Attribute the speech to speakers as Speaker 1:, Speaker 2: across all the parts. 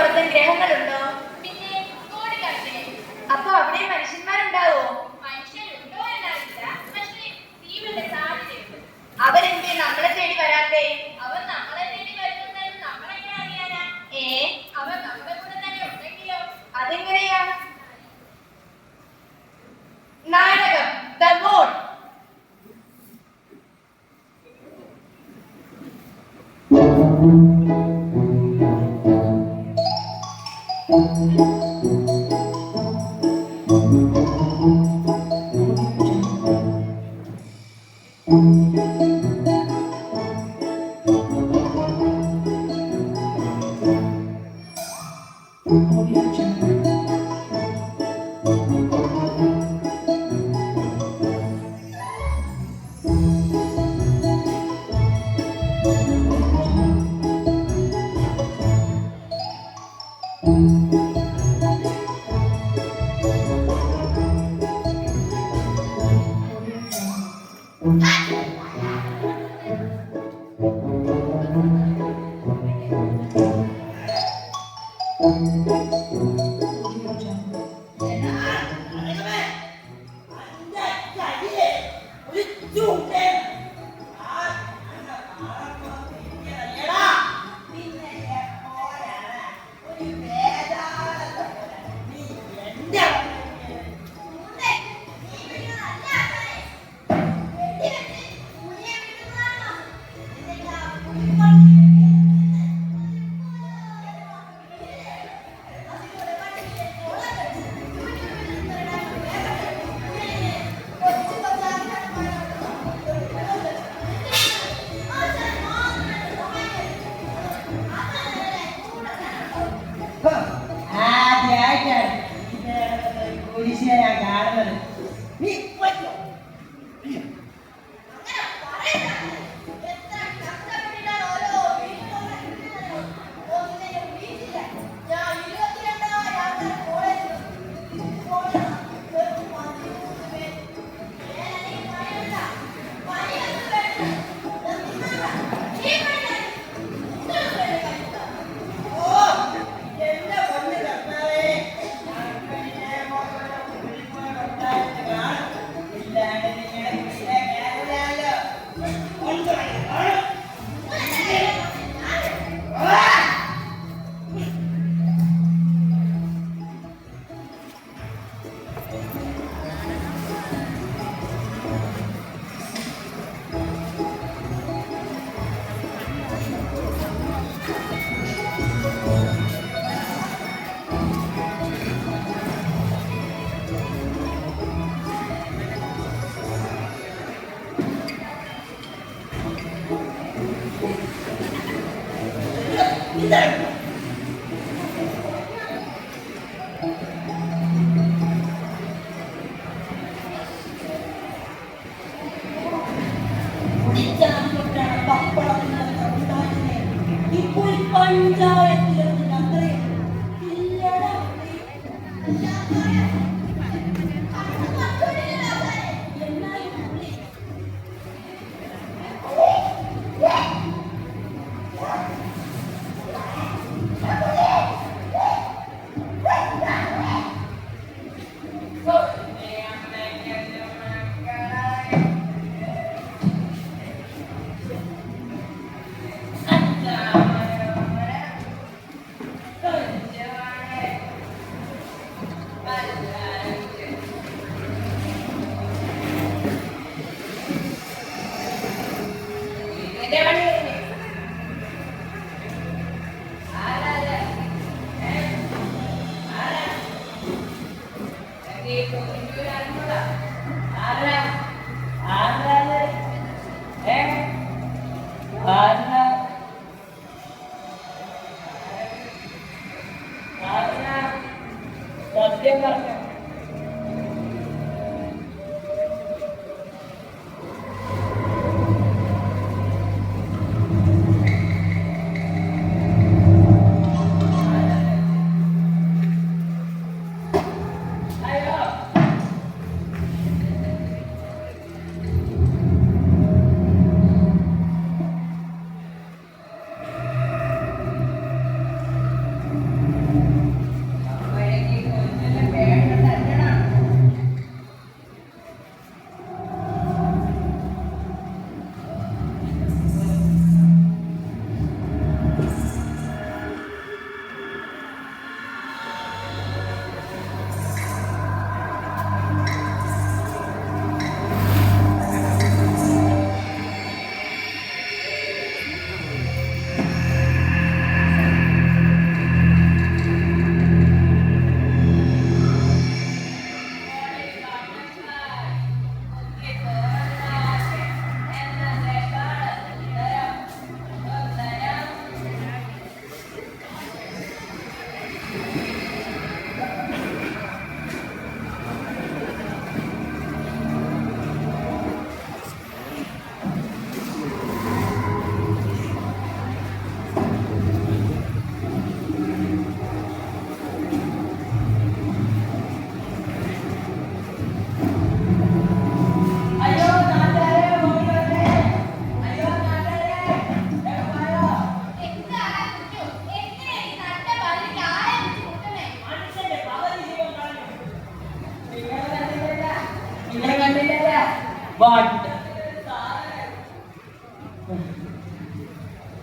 Speaker 1: പുറത്തും ഗ്രഹങ്ങളുണ്ടോ?
Speaker 2: പിന്നെ കോടിക്കണക്കിന്.
Speaker 1: അപ്പൊ അവിടെ മനുഷ്യന്മാരുണ്ടാവോ?
Speaker 2: മനുഷ്യരുണ്ടോ എന്നറിയില്ല, പക്ഷേ ജീവന്റെ സാധ്യതയുണ്ട്.
Speaker 1: അവരെന്തേ നമ്മളെ തേടി വരാത്തേ?
Speaker 2: അവർ നമ്മളെ തേടി വരുന്നത് നമ്മളെങ്ങനെ അറിയാനാ? അവർ നമ്മുടെ കൂടെ തന്നെ ഉണ്ടെങ്കിലോ?
Speaker 1: അതെങ്ങനെയാ? നാടകം ദ മോൺ.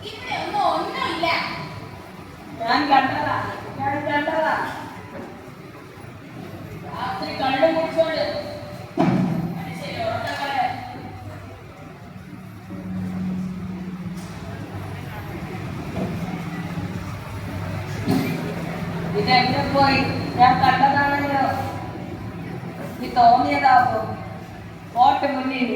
Speaker 2: ഇവിടെ ഒന്നുമില്ല.
Speaker 3: ഞാൻ കണ്ടതാ രാത്രി കള്ളും കുടിച്ചോണ്ട് മനുഷ്യരെ ഉറക്കങ്ങളെ ഇതെങ്ങനെ പോയി ഞാൻ കണ്ടതാണല്ലോ ഈ തോന്നിയതാവോ പോട്ട് മുന്നിൽ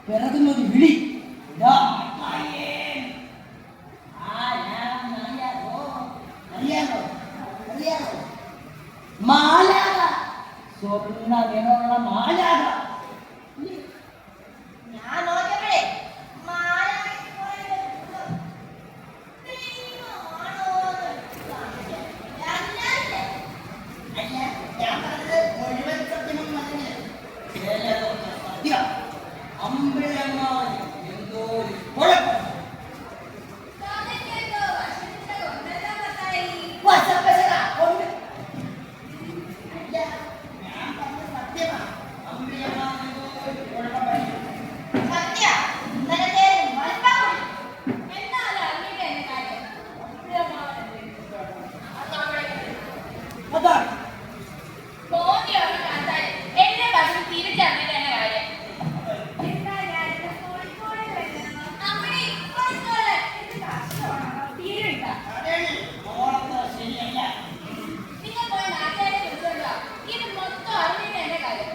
Speaker 3: പിറകുന്നത് വിളി മാലാക സ്വർണ്ണ നിറമുള്ള മാലാക
Speaker 2: ഞാൻ നോക്കട്ടെ.
Speaker 3: അമ്പലങ്ങാടി എന്തോ കുഴപ്പം അതാണ്
Speaker 2: എന്നെ പറഞ്ഞു തിരിച്ചറിഞ്ഞത് തന്നെ കാര്യം. നിങ്ങൾ പോയി നാട്ടുകാരെ വിളിച്ചോണ്ടോ ഇത് മൊത്തം അറിഞ്ഞിട്ട് എന്റെ കാര്യം.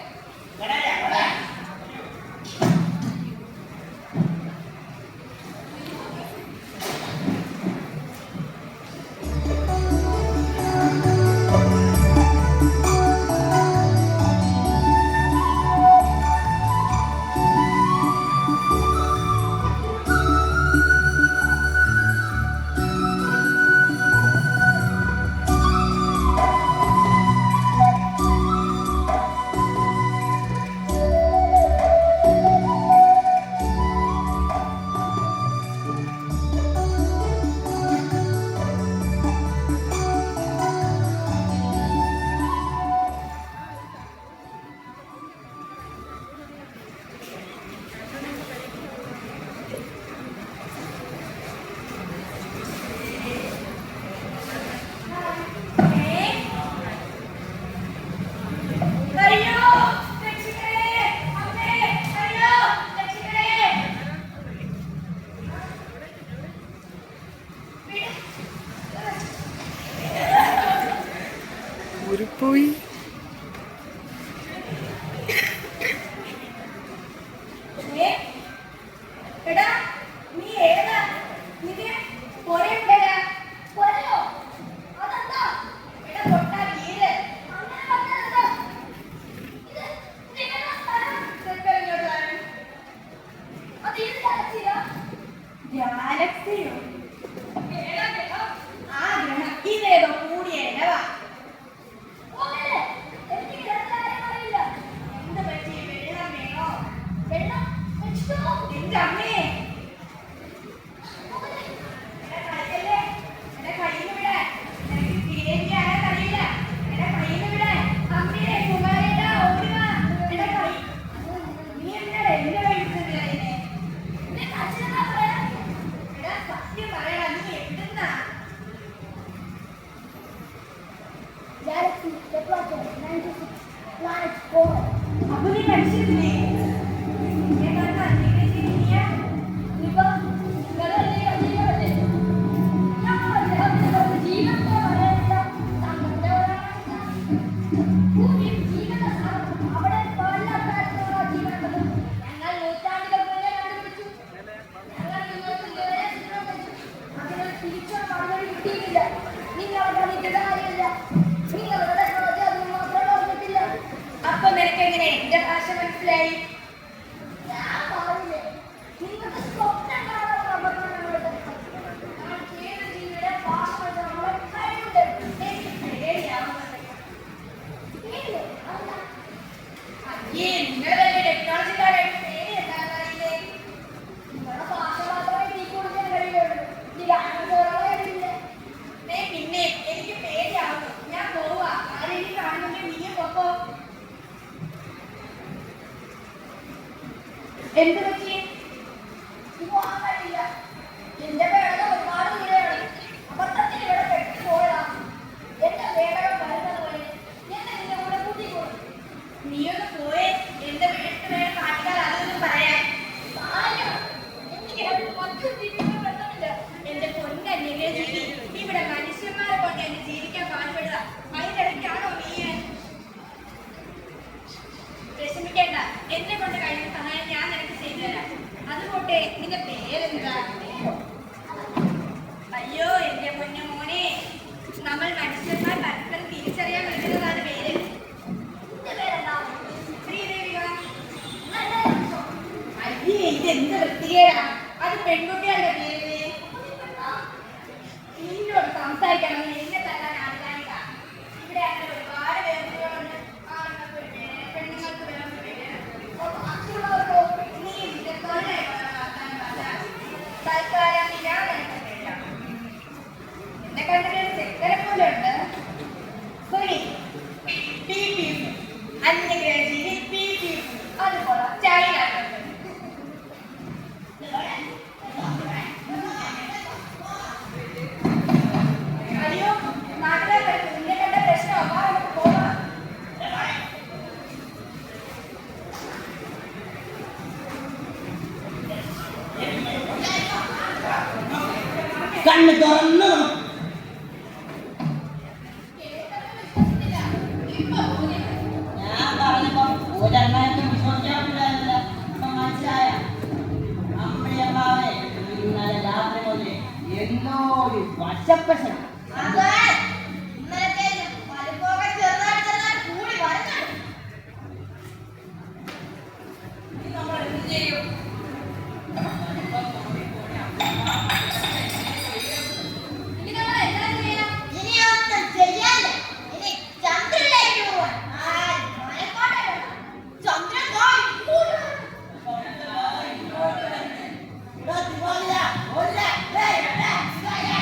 Speaker 4: പോയി
Speaker 1: നീ ഏതാ? നിന്റെ പൊരയുണ്ടടാ.
Speaker 2: പൊരയോ? അതെന്താ?
Speaker 1: എടാ പൊട്ടാ വീട്.
Speaker 2: അങ്ങനെ പറഞ്ഞതെന്താ? ഇത് നിങ്ങളുടെ സ്ഥലം?
Speaker 1: ഇതൊക്കെ ഇങ്ങോട്ടാണ്.
Speaker 2: അത് ഇത് ഗാലക്സിയാ?
Speaker 1: ഗാലക്സിയോ?
Speaker 2: ഏതാ ഗ്രഹം?
Speaker 1: ആ ഗ്രഹം. ഇതേതോ കൂടിയ ഇടവാ.
Speaker 2: ഓമനെ, എനിക്ക് ഗ്രഹത്തിന്റെ കാര്യം അറിയില്ല.
Speaker 1: എന്ത് പറ്റി? വെള്ളം വേണോ?
Speaker 2: വെള്ളം വെച്ചിട്ടോ?
Speaker 1: എന്റെ അമ്മേ.
Speaker 2: ഓമനെ,
Speaker 1: എടാ കളിക്കല്ലേ. എടാ കയ്യിന്ന് വിടാ. നിനക്ക് ശ്രീദേവി ആരാന്ന് അറിയില്ല. എടാ കയ്യിന്ന് വിടാ. അമ്മേ കുമാരേട്ടാ ഓടി വാ. എടാ കൈ. നീ എന്തിനാടാ എന്റെ കൈ പിടിച്ചത് അതിനെ?
Speaker 2: നിന്റെ അച്ഛനെന്താ പറയാ?
Speaker 1: എടാ സത്യം പറയടാ നീ എവിടുന്നാ?
Speaker 2: Galaxy, Kepler 96, planet 4.
Speaker 1: അപ്പൊ നീ മനുഷ്യരില്ലേ? നിന്നെ കണ്ടാ നീയാ?
Speaker 2: ഇപ്പൊ നിങ്ങളല്ലേ അധികമല്ലേ? ഞങ്ങളുടെ ഗ്രഹത്തിൽ ഒരു ജീവന്റെ വരയില്ല. തങ്ങളുടെ വരയില്ല. ഭൂമിയിൽ ജീവന്റെ സാധനം. അവിടെ പല തരത്തിലുള്ള ജീവനുണ്ട്. ഞങ്ങൾ നൂറ്റാണ്ടുകൾ മുന്നേ കണ്ടുപിടിച്ചു. ഞങ്ങൾ നിങ്ങൾക്ക് ഇതുവരെ ചിത്രം വെച്ചു. അതിനൊരു തിരിച്ചുള്ള മറുപടി കിട്ടിയിട്ടില്ല. നിങ്ങളുടെ അതിന്റെ കാര്യമില്ല. നിങ്ങളുടെ ടെക്നോളജി അതിന് മാത്രം പറഞ്ഞിട്ടില്ല.
Speaker 1: അപ്പൊ നിനക്ക് എങ്ങനെ എന്റെ ഭാഷ മനസ്സിലായി?
Speaker 2: ഞാൻ പറഞ്ഞില്ലേ, നിങ്ങൾക്ക് സ്വപ്നം കാണാനുള്ള അപകടങ്ങളുണ്ട്. നമ്മൾ ചെയ്ത ജീവിയുടെ ഭാഷ വെച്ച് നമ്മളെ കഴിവുണ്ട്.
Speaker 1: എനിക്ക് പേടിയാവുന്നുണ്ട്.
Speaker 2: ഇല്ലേ? അല്ല,
Speaker 1: അയ്യേ നിങ്ങൾ തന്നെ ടെക്നോളജിക്കാരായിട്ട് പേര് എന്താണെന്ന് അറിയില്ലേ?
Speaker 2: നിങ്ങളുടെ ഭാഷ മാത്രമേ നീ കൊടുക്കാൻ കഴിയുള്ളൂ. നീ ഗാനങ്ങളെ കഴിയില്ലേ?
Speaker 1: പിന്നെ എനിക്ക് പേടിയാവുന്നു. ഞാൻ പോവാ. ആരെങ്കിലും കാണുന്നുണ്ടെങ്കിൽ നീയും പൊക്കോ. എന്ത് പറ്റി?
Speaker 2: നീ പോകാൻ കഴിയില്ല. നിന്റെ പേടകം ഒരുപാട് ദൂരെയാണ്. അബദ്ധത്തിൽ ഇവിടെ പെട്ടു പോയതാ. എന്റെ പേടകം വരുന്നത് പോലെ എന്നെ നിന്റെ കൂടെ കൂട്ടിക്കോളും.
Speaker 1: നീയൊന്ന് പോയേ. എന്റെ വീട്ടിൽ വേണം കാട്ടുകാർ അതൊന്നും പറയാൻ.
Speaker 2: സാരമില്ല. എനിക്ക് അതിന് മറ്റൊരു ജീവിതവും ബന്ധമില്ല.
Speaker 1: എന്റെ പൊന്നല്ലേ ജീവി. ഇവിടെ മനുഷ്യന്മാരെ കൊണ്ട് എന്നെ ജീവിക്കാൻ പാടുപെടുക. അതിന്റെ ഇടയ്ക്കാണോ നീ? വിഷമിക്കേണ്ട. എന്നെ കൊണ്ട് കഴിയുന്ന സഹായം ഞാൻ നിനക്ക് ചെയ്തു തരാം. അതുകൊട്ടെ നിന്റെ പേരെന്താ? അയ്യോ എന്റെ പൊന്നു മോനെ. നമ്മൾ മനുഷ്യന്മാർ പരസ്പരം തിരിച്ചറിയാൻ വിളിക്കുന്നതാണ് പേര്.
Speaker 2: നിന്റെ പേരെന്താ?
Speaker 1: ശ്രീദേവിക.
Speaker 2: നല്ല രസം.
Speaker 1: അയ്യേ ഇതെന്ത് വൃത്തികേടാ. അത് പെൺകുട്ടികളുടെ പേര്. നിന്നോട് സംസാരിക്കണമെങ്കിൽ എന്നെ തല്ലാൻ ആൾക്കാരില്ല. ഇവിടെ അങ്ങനെ ഒരുപാട് പേരുകളുണ്ട്. ആണുങ്ങൾക്ക് ഒരു പേര്, പെണ്ണുങ്ങൾക്ക് വേറൊരു പേര്.
Speaker 2: ബാക്കിയുള്ളവർക്കോ?
Speaker 1: നീ നിന്റെ തൊഴിലെ വർത്താനം പറഞ്ഞാൽ തൽക്കാലം ഞാൻ നിനക്ക് തരാം. എന്നെ കണ്ടിട്ട് ചെക്കനെ പോലെ ഉണ്ട്. സോറി അന്യഗ്രഹജീവി പി അതുപോലെ ചൈന. അയ്യോ നാട്ടിലെ നിന്നെ കണ്ട പ്രശ്നം നമുക്ക് പോവാം.
Speaker 3: കണ്ണ് തുറന്നു നോക്ക്. ഞാൻ പറഞ്ഞപ്പോ ഒരെണ്ണത്തിൽ വിശ്വസിക്കാറില്ല. ഇപ്പൊ മനസ്സിലായ അമ്മയമ്മാവെ ഇന്നലെ രാത്രി മുതൽ എന്തോ ഒരു വശപ്പശ.
Speaker 1: നമ്മൾ എന്ത് ചെയ്യും?
Speaker 2: ഇനി നമ്മൾ എന്താ ചെയ്യാ? ഇനി ഒന്നും ചെയ്യാനില്ല. ഇനി ചന്ദ്രനിലേക്ക് പോവാൻ. മനക്കോട്ടെ വേണം. ചന്ദ്രൻ ദാ ഇങ്ങോട്ട് വരണം.
Speaker 3: ഇവിടെ തിരുവാതിര, ഒരു, രണ്ട്, മൂന്ന്, നാല്,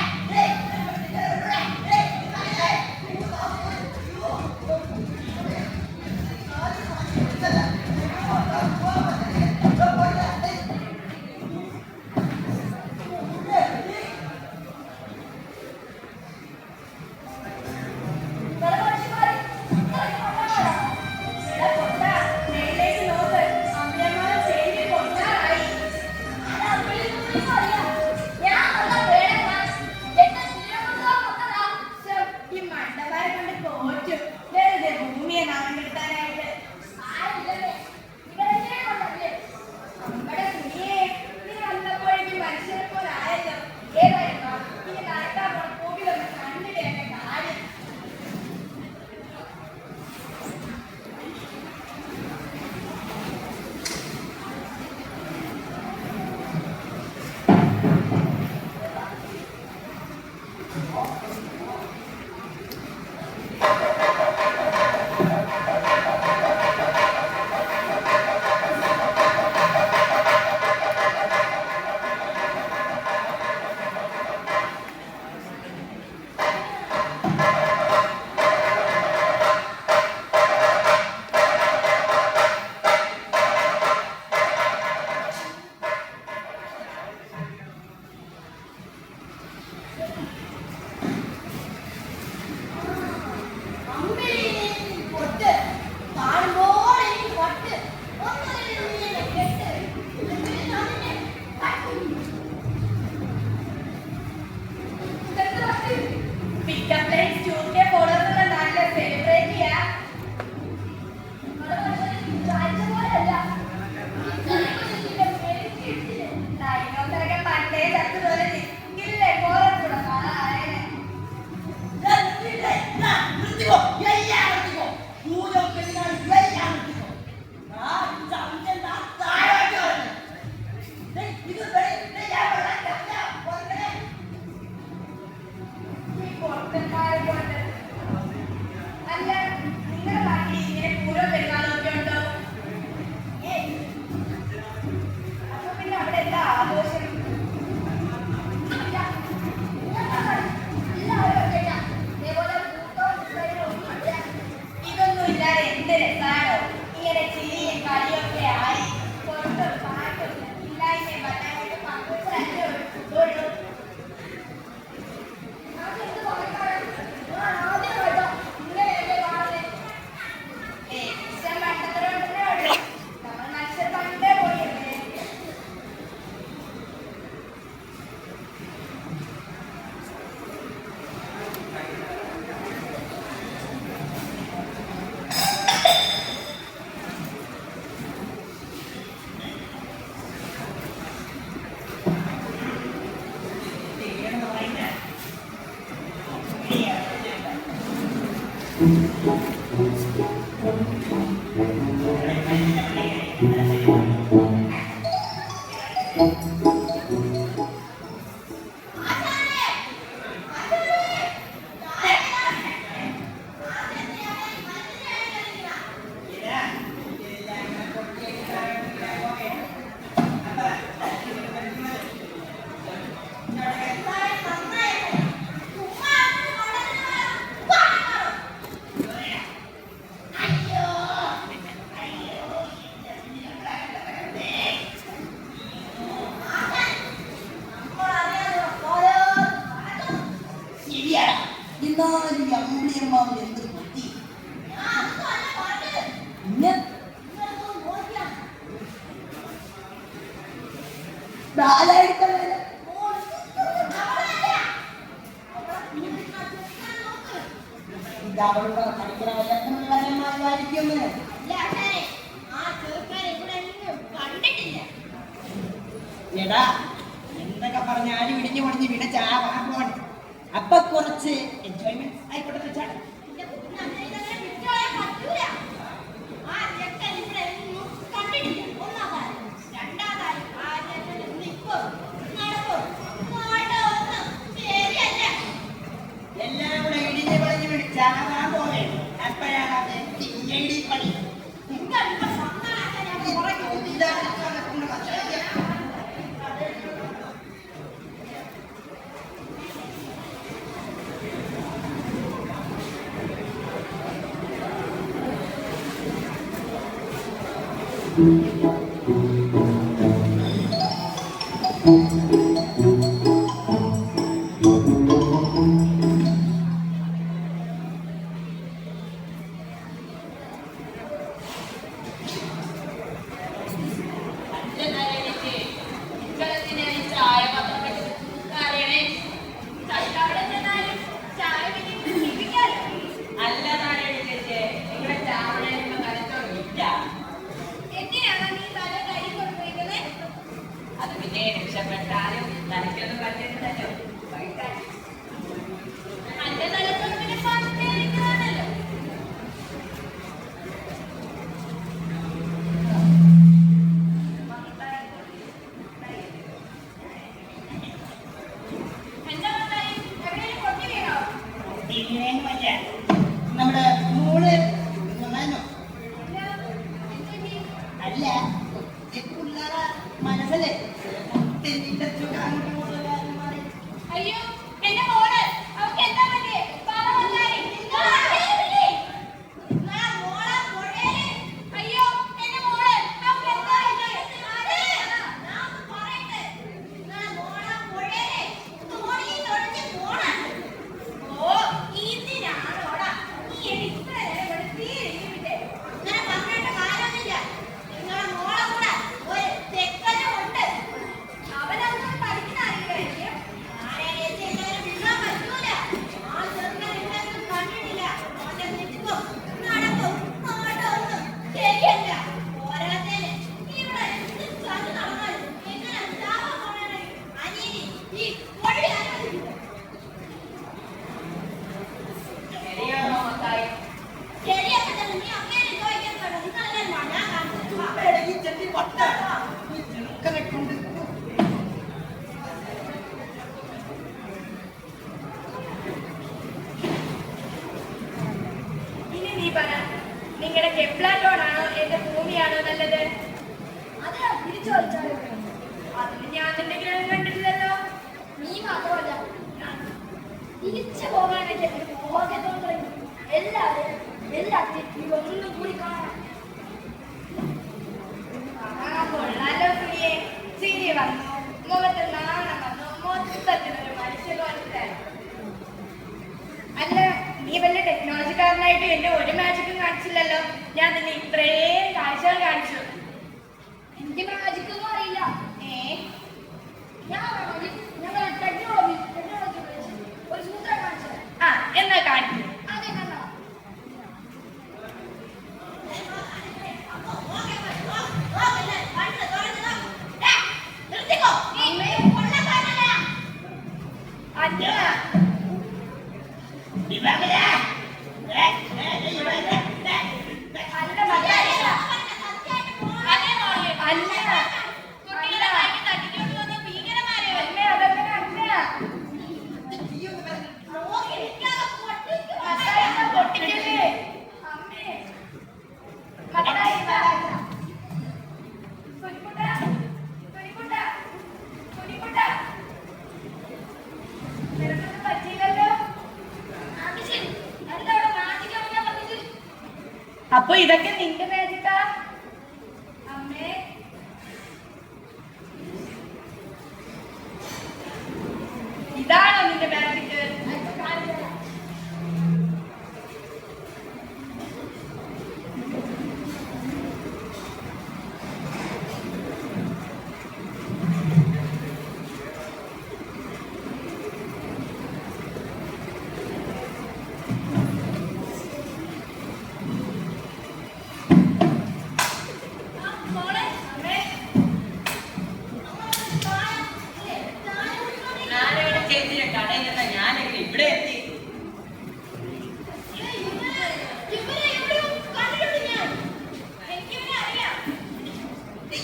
Speaker 3: ഇത് അവളുടെ പഠിക്കുന്ന വല്ലമായിരിക്കും. എടാ എന്തൊക്കെ പറഞ്ഞാലും ഇടിഞ്ഞു പൊടിഞ്ഞ് വീട് ചാവാൻ. അപ്പൊ കുറച്ച് എൻജോയ്മെന്റ് ആയിക്കോട്ടെ വെച്ചാൽ എല്ലാം കൂടെ ഇടിഞ്ഞു പൊളിഞ്ഞ് വീട് ചാവാൻ പോലെ. അപ്പോഴാണ് പണി. നമ്മുടെ മോള് അല്ല പിള്ളേരെ മനസ്സല്ലേ
Speaker 1: അയ്യോ എന്റെ മോള് അവൾക്ക് എന്താ പറ്റിയേ? അയ്യോ എന്റെ മോള് അവൾക്ക് എന്താ ഓ ഇതിനാണോടാ നീ ഇത്ര നേരം തീരെ പറഞ്ഞിട്ട് കാര്യമില്ല. നിങ്ങളെ മോളെ കൂടെ ഒരു തെക്കനും ഉണ്ട്. അവനൊന്നും പഠിക്കുന്ന അറിയില്ലായിരിക്കും. വിടാൻ പറ്റൂല. ആ ചെറുക്കൻ കണ്ടിട്ടില്ല. അവന്റെ നിൽക്കും നടക്കും ഒന്നും ശരിയല്ല. പോരാത്തതിന് ഇവിടെ എന്ത് കളി നടന്നാലും എങ്ങനെ ചാവാൻ പോണേ അനിയനി ഈ പൊടി അനുവദിക്കില്ല. ശരിയൊക്കെ തന്നെ നീ അമ്മേനെ ചോദിക്കാൻ പറ്റും. നിങ്ങളല്ലേ ഞാൻ കാണിച്ചു.
Speaker 3: ഈ ചെട്ടി പൊട്ടാണ് ഈ ചെറുക്കനെ കൊണ്ട്.
Speaker 1: ഇനി നീ പറ, നിങ്ങളുടെ കെപ്ലാറ്റോണാണോ എന്റെ ഭൂമിയാണോ നല്ലത്?
Speaker 2: അത് തിരിച്ചു ചോദിച്ചാലോ?
Speaker 1: അതിന് ഞാൻ നിന്റെ ഗ്രഹം കണ്ടിട്ടില്ലല്ലോ.
Speaker 2: നീ മാത്രമല്ല തിരിച്ചു പോകാനൊക്കെ മോഹത്തോടെ എല്ലാവരും എല്ലാത്തിനും ഒന്നും കൂടി കാണാം.
Speaker 1: കൊള്ളാലോ പ്രിയെ. ചിരി വന്നു, മുഖത്ത് നാണം വന്നു, മൊത്തത്തിലൊരു മനുഷ്യലോകത്തായി. അല്ല, നീ വല്ല ടെക്നോളജിക്കാരനായിട്ട് എന്റെ ഒരു മാജിക്കും കാണിച്ചില്ലല്ലോ. ഞാൻ നിന്നെ ഇത്രയും കാഴ്ചകൾ കാണിച്ചു.
Speaker 2: എനിക്ക് മാജിക്കൊന്നും അറിയില്ല. ഞങ്ങൾ ടെക്നോളജി ഒരു സൂത്രം കാണിച്ചത്.
Speaker 1: ആ എന്നാ കാണിച്ചു.
Speaker 2: അതെ കണ്ട
Speaker 1: അപ്പൊ ഇതൊക്കെ നിന്റെ മാജിക്കാ? അമ്മേ, ഇതാണോ നിന്റെ മാജിക്ക്?
Speaker 3: എന്തിനാ കടയിൽ നിന്നാ ഞാനെങ്ങനെ ഇവിടെ എത്തി?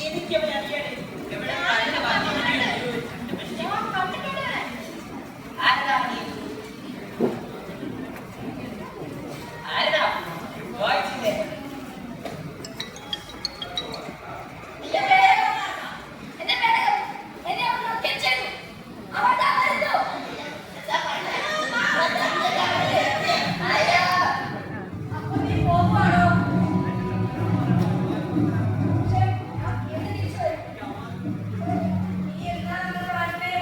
Speaker 3: എനിക്കവരെ അറിയാതെ എവിടെ കണ്ണ് ആരടാ നീ? ആരടാ വായിച്ചില്ലേ?
Speaker 1: അപ്പൊ നീ പോകുവാണോ? നീ എന്താണ് പറഞ്ഞേ?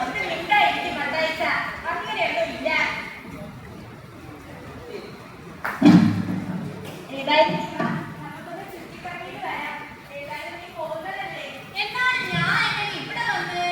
Speaker 1: ഒന്ന് മിണ്ടായിരിക്കും മത്തായിച്ച. അങ്ങനെയൊന്നും ഇല്ല. ഏതായാലും നമുക്കൊന്ന് ചുറ്റിക്കറങ്ങിയിട്ട് വരാം. ഏതായാലും നീ പോകുന്നതല്ലേ? എന്നാൽ ഞാൻ എങ്ങനെ ഇവിടെ വന്ന്?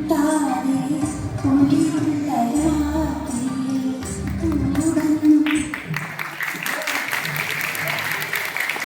Speaker 2: ൂട്ടാതെ